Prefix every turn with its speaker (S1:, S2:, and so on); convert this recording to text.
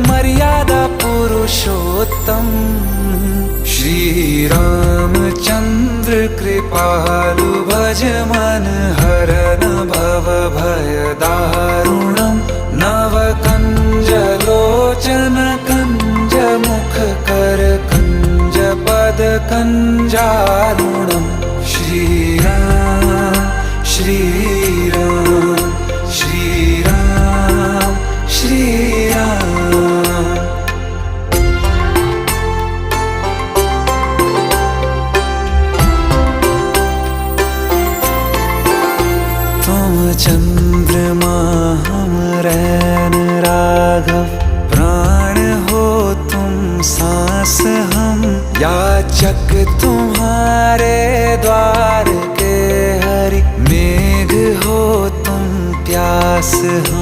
S1: मर्यादा पुरुषोत्तम। श्री रामचंद्र कृपालु भज मन हरन भव भय दारुणम। नव कंज लोचन कंज मुख कर कंज पद कंजारुणम। श्री राम श्री राम श्री राम श्री राम। तुम चंद्रमा हम रैन राघव, प्राण हो तुम सांस हम याचक तुम्हारे द्वार के हरि। मेघ हो तुम प्यास हम